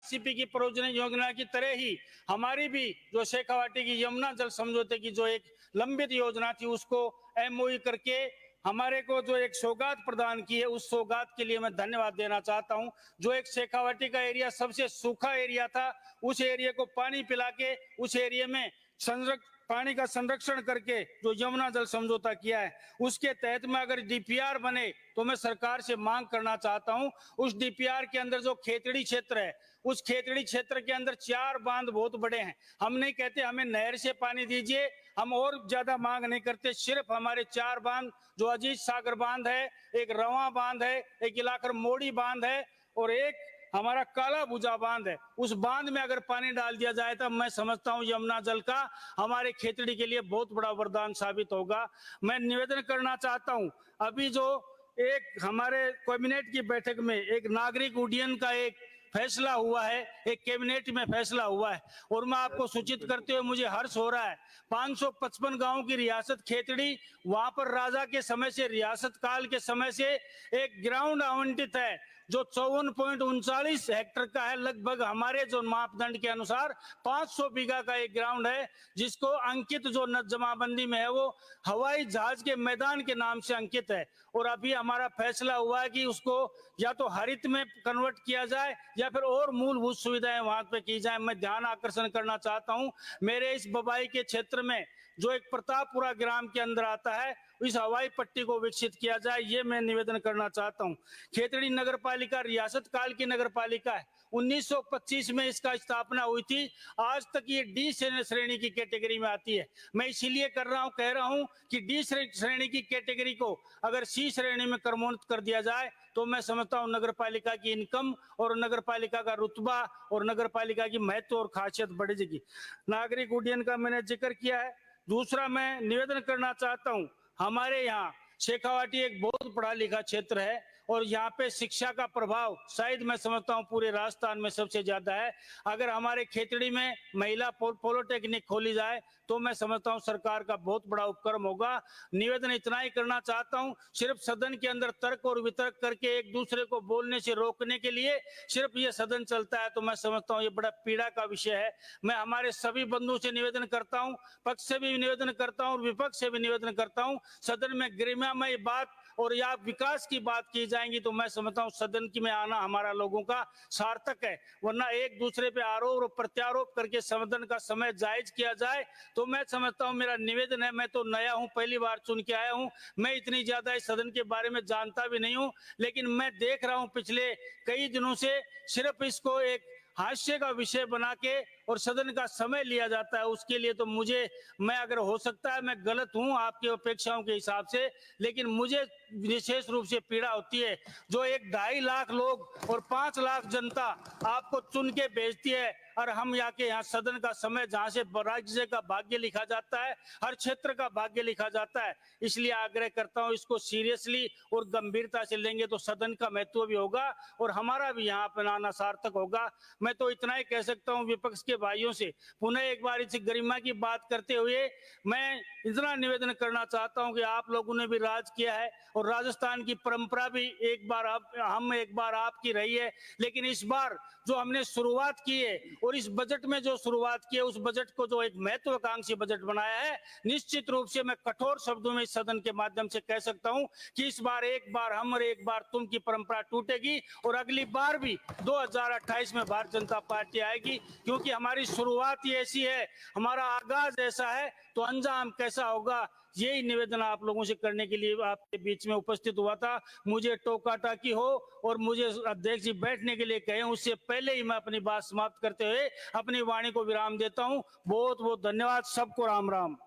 CP की परियोजना योजना की तरह ही हमारी भी जो शेखावाटी की यमुना जल समझौते की जो एक लंबित योजना थी उसको एमओयू करके हमारे को जो एक सौगात प्रदान की है, उस सौगात के लिए मैं धन्यवाद देना चाहता हूं। जो एक शेखावाटी का एरिया सबसे सूखा एरिया था, उस एरिया को पानी पिला के उस एरिया में पानी का संरक्षण करके जो यमुना जल समझौता किया है, उसके तहत में अगर डीपीआर बने तो मैं सरकार से मांग करना चाहता हूं। उस डीपीआर के अंदर जो खेतड़ी क्षेत्र है, उस खेतड़ी क्षेत्र के अंदर 4 बांध बहुत बड़े हैं। हम नहीं कहते हमें नहर से पानी दीजिए, हम और ज्यादा मांग नहीं करते, सिर्फ हमारे 4 बांध जो अजीत सागर बांध है, एक रवा बांध है, एक इलाकर मोड़ी बांध है और एक हमारा काला भुजा बांध है। उस बांध में अगर पानी डाल दिया जाए तो मैं समझता हूं यमुना जल का हमारे खेतड़ी के लिए बहुत बड़ा वरदान साबित होगा। मैं निवेदन करना चाहता हूं, अभी जो एक हमारे कैबिनेट की बैठक में एक नागरिक उड्डयन का एक फैसला हुआ है, एक कैबिनेट में फैसला हुआ है और मैं आपको सूचित करते हुए मुझे हर्ष हो रहा है। 555 गांव की रियासत खेतड़ी, वहां पर राजा के समय से, रियासत काल के समय से एक ग्राउंड आवंटित है जो 54.39 हेक्टेयर का है। लगभग हमारे जो मापदंड के अनुसार 500 बीघा का एक ग्राउंड है, जिसको अंकित जो जमाबंदी में है वो हवाई जहाज के मैदान के नाम से अंकित है। और अभी हमारा फैसला हुआ है कि उसको या तो हरित में कन्वर्ट किया जाए या फिर और मूलभूत सुविधाएं वहां पे की जाए। मैं ध्यान आकर्षण करना चाहता हूं, मेरे इस बबाई के क्षेत्र में जो एक प्रतापपुरा ग्राम के अंदर आता है, इस हवाई पट्टी को विकसित किया जाए, ये मैं निवेदन करना चाहता हूं। खेतड़ी नगर पालिका रियासत काल की नगर पालिका है, 1925 में इसका स्थापना हुई थी। आज तक ये डी श्रेणी की कैटेगरी में आती है। मैं इसीलिए कह रहा हूं कि डी श्रेणी की कैटेगरी को अगर सी श्रेणी में क्रमोन्नत कर दिया जाए तो मैं समझता हूं नगर पालिका की इनकम और नगर पालिका का रुतबा और नगर पालिका की महत्व और खासियत बढ़ जाएगी। नागरिक उड्डयन का मैंने जिक्र किया है। दूसरा मैं निवेदन करना चाहता हूं, हमारे यहाँ शेखावाटी एक बहुत पढ़ा लिखा क्षेत्र है और यहाँ पे शिक्षा का प्रभाव शायद मैं समझता हूँ पूरे राजस्थान में सबसे ज्यादा है। अगर हमारे खेतड़ी में महिला पॉलिटेक्निक खोली जाए तो मैं समझता हूँ सरकार का बहुत बड़ा उपक्रम होगा। निवेदन इतना ही करना चाहता हूँ, सिर्फ सदन के अंदर तर्क और वितर्क करके एक दूसरे को बोलने से रोकने के लिए सिर्फ ये सदन चलता है तो मैं समझता हूँ ये बड़ा पीड़ा का विषय है। मैं हमारे सभी बंधुओं से निवेदन करता हूँ, पक्ष से भी निवेदन करता हूँ और विपक्ष से भी निवेदन करता हूँ, सदन में गरिमामय बात और या विकास की बात की जाएंगी तो मैं समझता हूं सदन की में आना हमारा लोगों का सार्थक है। वरना एक दूसरे पे आरोप और प्रत्यारोप करके सदन का समय जायज किया जाए तो मैं समझता हूं, मेरा निवेदन है, मैं तो नया हूं, पहली बार चुन के आया हूं, मैं इतनी ज्यादा इस सदन के बारे में जानता भी नहीं हूं, लेकिन मैं देख रहा हूं पिछले कई दिनों से सिर्फ इसको एक हास्य का विषय बना के और सदन का समय लिया जाता है। उसके लिए तो मैं अगर हो सकता है मैं गलत हूं आपकी अपेक्षाओं के हिसाब से, लेकिन मुझे विशेष रूप से पीड़ा होती है जो 1-2.5 लाख लोग और 5 लाख जनता आपको चुन के भेजती है और हम यहाँ सदन का समय जहां से राज्य का भाग्य लिखा जाता है, हर क्षेत्र का भाग्य लिखा जाता है। इसलिए आग्रह करता हूं इसको सीरियसली और गंभीरता से लेंगे तो सदन का महत्व भी होगा और हमारा भी यहाँ पर आना सार्थक होगा। मैं तो इतना ही कह सकता हूं विपक्ष के भाइयों से पुनः एक बार इस गरिमा की बात करते हुए मैं इतना निवेदन करना चाहता हूं कि आप लोगों ने भी राज किया है और राजस्थान की परंपरा भी एक बार आपकी रही है, लेकिन इस बार जो हमने शुरुआत की है और इस बजट में जो शुरुआत की है उस बजट को जो एक महत्वाकांक्षी बजट बनाया है, निश्चित रूप से मैं कठोर शब्दों में इस सदन के माध्यम से कह सकता हूं कि इस बार एक बार हम और एक बार तुम की परंपरा टूटेगी और अगली बार भी 2028 में भारतीय जनता पार्टी आएगी, क्योंकि हमारी शुरुआत ही ऐसी है, हमारा आगाज ऐसा है तो अंजाम कैसा होगा। यही निवेदन आप लोगों से करने के लिए आपके बीच में उपस्थित हुआ था। मुझे टोका टाकी हो और मुझे अध्यक्ष जी बैठने के लिए कहें उससे पहले ही मैं अपनी बात समाप्त करते हुए अपनी वाणी को विराम देता हूं। बहुत बहुत धन्यवाद, सबको राम राम।